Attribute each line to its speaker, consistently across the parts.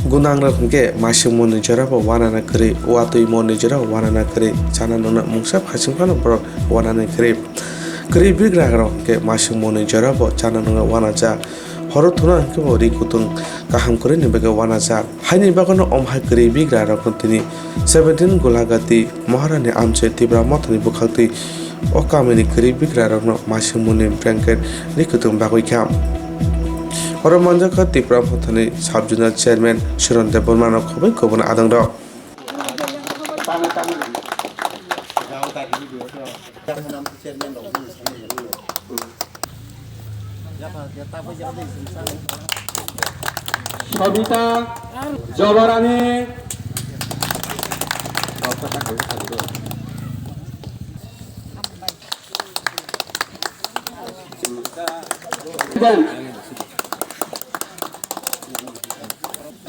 Speaker 1: gunang ke masing mo nijara ba wana na kri watui mo nijara wana na kri chana nuna mungsa phasing phano bro wana na kri bigra ro ke masing mo nijara ba chana nuna wana ja horo thuna ke bo ri kutung kaham kore ni bega wana ja haini bagono omha kri bigra ro kontini 17 golagati maharani amche tibra mothani bukhakti okameni kri bigra ro no masing mo ni blanket ri kutung bagoi kham Horomanjaka Tipra Mothani Subjunal Chairman Sharon Debormano Kobe Kobana Adangdo.
Speaker 2: Sabita Jabarani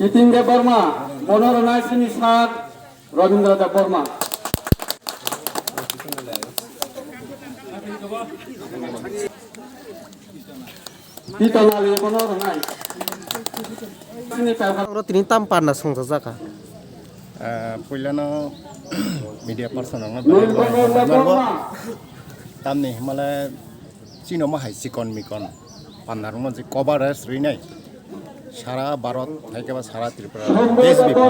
Speaker 2: Kiting Deborma, Monor Naisini Sar, Rabindra Deborma. Kita nali Monor Nais. Sini
Speaker 3: Orang ini tampan na song jaka.
Speaker 4: Puilano media person ang tamni malah Cino mah hai sikon mikon panarung mah coverage rinai সারা ভারত থেকে বা সারা ত্রিপুরা দেশ ব্যাপী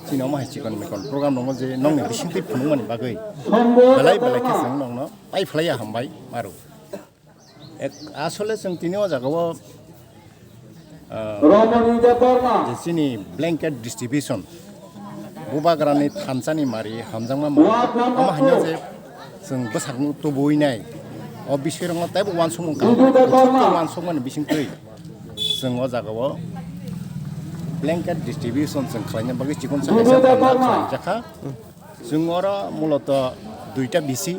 Speaker 4: Cino mah hai sikon mikon program nong je nong ni bisingti phunung mani bagai belai belai ke seng nong no pai phlaya hambai maru আসলে जों तिनिও জাগাও
Speaker 2: Romani Deborma.
Speaker 4: যে চিনি blanket distribution बुबाग्रानि थानसानि मारि हामजांमा मारि आमा हान्या जे जों बसागनु तो बयनाय अ बिसोरंग ताइब वान सम का वान सम माने बिसिं तै जों अ जागाव ब्लैंकेट डिस्ट्रिबिउशन जों खालायनो बागै चिकन साखा जाखा जों अर मूलत दुइटा बिसि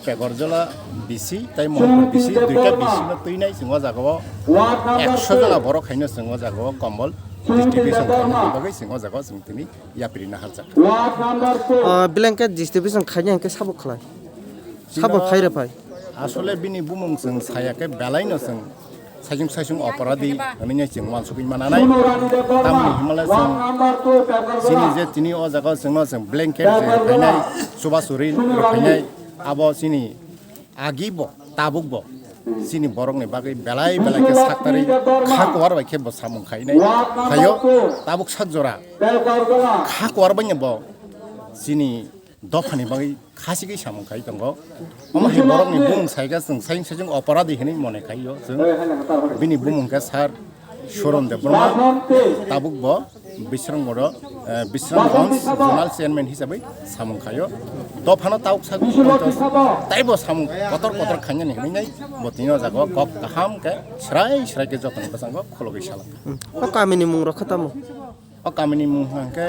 Speaker 4: पेगरजला बिसि ताइ महर बिसि दुइटा बिसि न तैनाय जों अ जागाव 100 जला बर खायनो जों अ जागाव कम्बल distribution bagai sing oja ko sing tini ya pirina harja
Speaker 3: Blanket distribution khanya ke sabuk khlai sabuk phaira phai
Speaker 4: asole bini bumung sing saya ke belaino sing sajung operadi ani sing wan sukin mananai tamni himala sing sini je tini oja ko sing blanket je phainai subasuri phainai abo sini agibo tabukbo sini borong ni bagai belai ke saktari khakwar bai khebo samung khainai khayo tabuk sajora khakwar bai bo sini dofani bagai khasigi samung khai tongo ama hi borong ni bung saiga sing operadi hini mone khaiyo bini bumung ka sar shoron de broma tabuk bo bisrang moro bisrang hons zonal chairman hisabai samung khayo dofano tauk sagu taibo samung kotor khanya ni nai botino jago kok kaham ke srai ke jokon basango khologi sala
Speaker 3: o kamini mung ro khatamu
Speaker 4: o kamini mung ke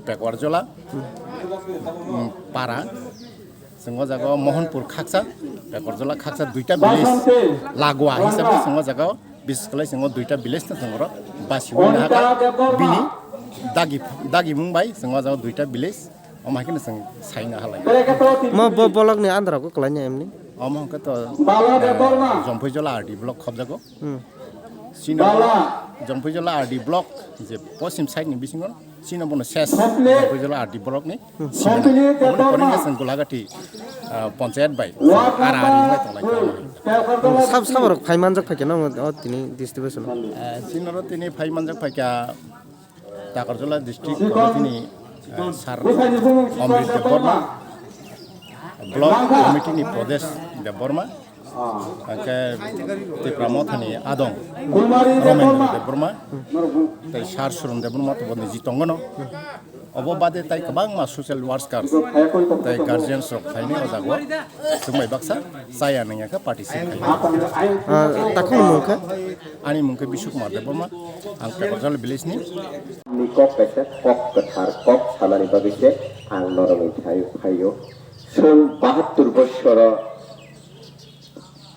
Speaker 4: pekor jola para singo jago mohanpur khaksa pekor jola khaksa duita bilis lagwa hisabai singo jago biskala singo duita bilis ta singoro basiu na ka bini dagi mumbai singo jago duita bilis omakin sing saina halai
Speaker 3: ma bolok ni andra ko klanya emni
Speaker 4: omong ka to jompujola ardi block khobjago sino jompujola ardi block je posim side ni bisingon sino bono ses jompujola ardi block ni sino koringa sing golagati panchayat bai arari ngai tonglai
Speaker 3: sab rok phaimanjak phake na tini distribution
Speaker 4: sino ro tini phaimanjak phaka takarjola district ko tini Sar Omrit Deborma Blok Komiti ni Pradesh Deborma ke Tipra Mothani Adong Romendra Deborma tai Sar Suron Deborma to boni jitongono obo bade tai kabang ma social workers tai guardians of thaini ojagwa sumai baksa saya nanya ka participate
Speaker 3: takun mungka
Speaker 4: ani mungke bisuk mar Deborma ang pekorjal bilisni
Speaker 5: Nikok kese kok ketar kok salari bagise ang norong thayo sung 72 বছর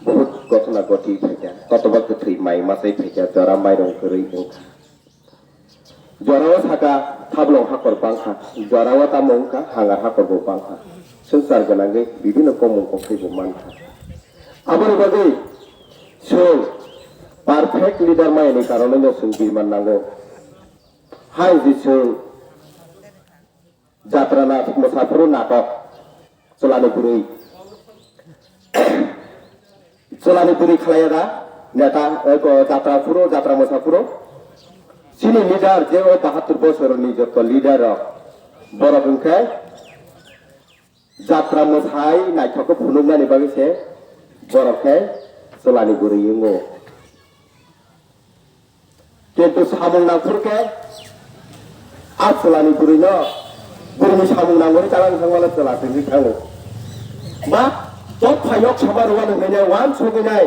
Speaker 5: বহুত ঘটনা ঘটি থাকে কতবার three মাই মাসে থেকে জরা মাইরং করি জরাও থাকা থাবলং হাকর বাংখা জরাও তামংকা হাঙ্গার হাকর বো বাংখা সংসার গনাঙ্গে বিভিন্ন কমন কফিবো মানখা আবার বাদে সং পারফেক্ট লিডার মাইনি কারণে সং বিমান নাঙ্গো hai jisu jatra na musafir natok Solani Puri khalaya neta jatra puro jatra musafiro sini leader je 72 বছর ni joto leader borok ungke jatra musai naithoko phunuknani bagi se borok ke Solani Puri ingo কিন্তু সামুং নাংফুরকে আর Solani Puri no Burmi samung nangori jalan sangwala telah tinggi kamu. Ma, jok payok sama ruan dengan wan suginai,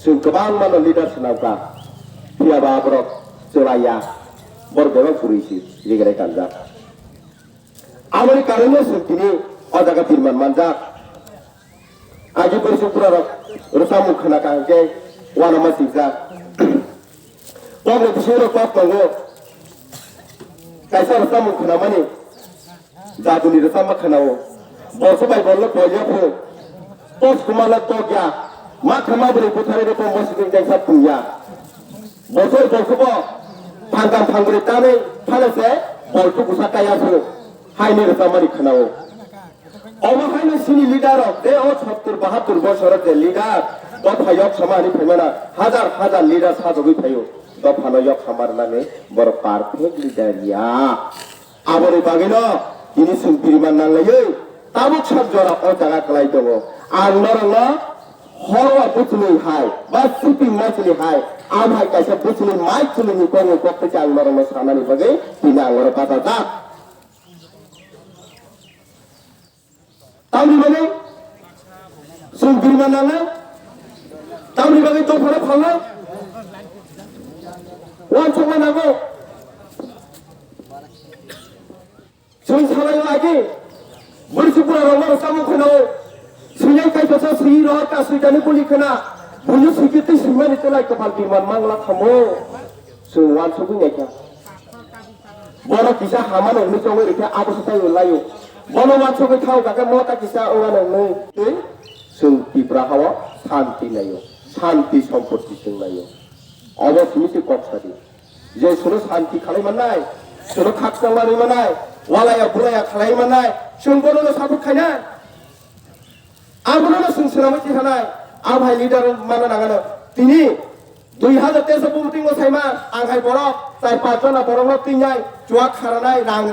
Speaker 5: sungkebang mana leader senauka. Dia babrok selaya, berbeda kurisi, jadi kira kanda. Amerika ini sungkini, ada ke firman manjak. Aji bersyukur rusamu kena kangke, wana masihza. Tolong disuruh kau tunggu. Kaisa rusamu kena mani. Jaduni rasa makanau, bos bayi bolak bolak pun, bos kumalat tokia, makan beri putari de pembos tinggal satunya, bos panggang panggri tani, panase, bos tu pusat kaya su, hai ni rasa mari kanau. Awak hai ni sini leader, deh 72 bos orang de leader, dot hayok sama ni pemana, hajar leader satu bui payu, dot hayok sama nane berpartik leader ya, abang bagino. Ini sempiriman nangayo, tabuk sabjora otaga kelai dongo. Angnorangna horwa butuli hai, bas sipi maculi hai. Am hai kaisa butuli maculi ni kongo kokte angnorangna sana ni bagai, tina angor patata. Tahu di mana? Sempiriman nangai, tahu di bagai topara phala. Wan cuma nago. Sering salah lagi, bersipura orang sama kena, sering kaya pasal sih roh kasih jani puli kena, bunyi sikit semua itu lagi kepal firman mangla kamu, semua suku nyeka. Bono kisah haman orang itu orang itu apa sahaja layu, bono waktu kita tahu kakak mau tak kisah orang itu, sungki berahawa santi layu, santi sampurti sing layu, awak sini si kok tadi, jadi suruh santi kali mana, suruh hak sama mana. Walaya bulaya khalai manai, sungkono lo sabuk khanai, abuno lo sungsiramu cihanai, abhai leader mana nangano, tini 2013 buting lo saima, angkai borok, sai patona borok lo tinyai, cuak karanai, rang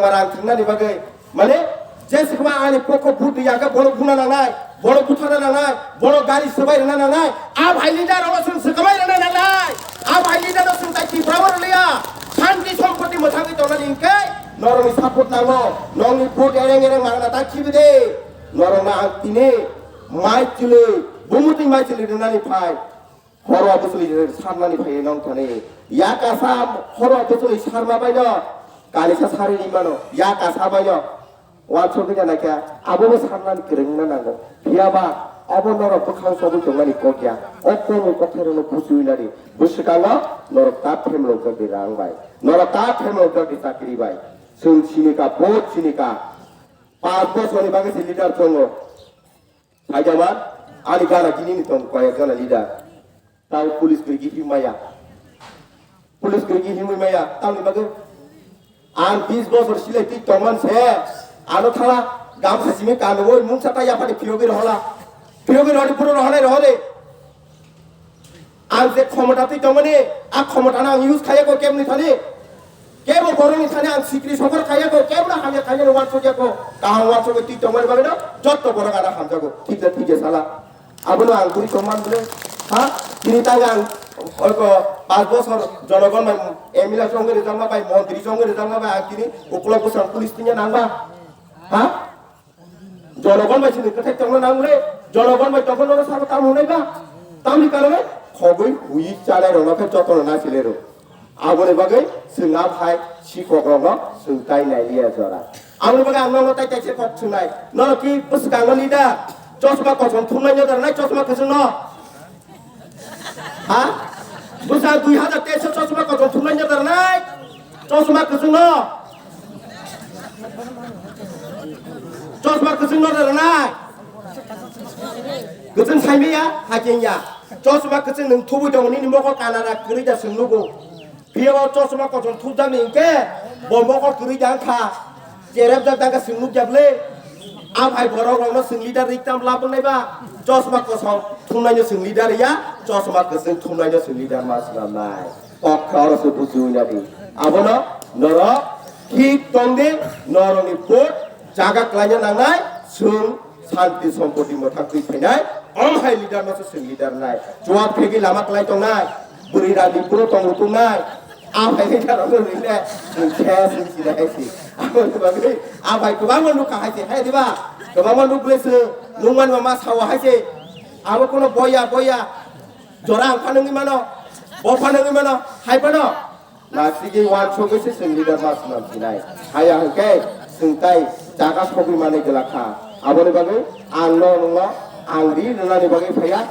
Speaker 5: marang tingna di bagai, mana? Jes kema ani pokok putih yaga borok guna nangai, borok putana nangai, borok gari sebai nangai, abhai leader lo sungsekamai nangai, abhai leader lo sungtai brawar liya. Santi সম্পত্তি মোথাকি তোলা দিনকে নরমি support নাঙো নংনি vote এরেং মাগনা তাকিবি দে নরমা আংতিনে মাইচিলে বুমুতি মাইচিলে দিনানি phi হরো বসলি সারনানি phi নংথানে ইয়াকাসা হরো বসলি সারমা বাইন কালিসা সারিনি মানো ইয়াকাসা বাইন ওয়ানসকে জানাকা আবো সারনানি কেরেংনা নাঙো বিয়াবা অবনর পখাং সবু জঙ্গানি কোকিয়া অকোন কথারনো বুঝুইলারি বুসকাঙা নর তা ফেমলো গদি রাংবাই নর তা ফেমলো গদি চাকরি বাই সুং সিনিকা বহুত সিনিকা 5 বছরনি বাগে লিডার চঙ্গো ফাইজামা আনি গানা কিনি তং কয়েক জন লিডার তাও পুলিশ গি হিমায়া তাওনি বাগে আন 20 বছর সিলাই তি তমান সে আনো থালা গাম খাসিমে কানবো মুংসাটা ইয়াপানি ফিরোগির হলা ফিরোগির হলি পুরো রহনে আন যে ক্ষমতাতে তমানে আ ক্ষমতানা ইউজ খাইয়াকো কেমনি থানে কেবো গরমি থানে আন সিক্রি সকর খাইয়াকো কেবনা হামে খাইয়ানো ওয়াটসোয়াকো কাহ ওয়াটসোকে তি তমানে বাগে না যত বড় গানা হামজাগো ঠিক সালা আবনো আন গুরি সম্মান বলে হ্যাঁ তিনি তাগান ওইকো 5 বছর জনগণ এমএলএ সঙ্গে রেজাল্ট পাই মন্ত্রী সঙ্গে রেজাল্ট পাই আর তিনি উপলব্ধ পুলিশ তিনে নাংবা হ্যাঁ জনগণ বাই সিনি কথা তখন নাংরে জনগণ বাই তখন ওরা সারা কাম হনাইবা তামনি কারণে খগই হুই চালে রঙকে যতন না ছিলেরো আবনে বাগে সিংা ভাই শিকক রঙ সুতাই নাইলিয়া জরা আবনে বাগে আংনো তাই তাইছে কক সুনাই ন কি পুসকাঙ্গ লিডা চশমা কসম থুনাই জরা নাই চশমা কসম ন হ্যাঁ বুঝা 2013 চশমা কসম থুনাই জরা নাই চশমা কসম ন চশমা কসম ন জরা নাই গজন সাইমিয়া হাকিয়া চশমা কসম নং থুবু দংনি নিমক Canara গরিদা সুনুগো biar cosma kocon tujuan ni ke bombok kau kiri jangan kah jereb jangan ke singgup jable apa borok orang sing leader iktam lapang ni ba cosma kosong tunanya sing leader ya cosma kosong tunanya sing leader mas namai kok kau rasa bujunya di apa no noro hit tongde noro ni put jaga kelanya nangai sung santi sompodi motak di penai hai leader masuk sing leader nai cuap pergi lama kelai tong nai beri radi puro tong utung nai apa ini cara orang ini sing kes sing sida esi apa tu bagi apa itu bangun lu kah esi hai tiba kebangun lu blese nungan mama sawa esi apa kono boya jorang panengi mana bo panengi mana hai pano nasi ke wan choke se sing leader mas nam sinai hai ang ke sing tai jaga sobi mane gelakha apa ni bagi angno nunga angdi nunani bagi phaya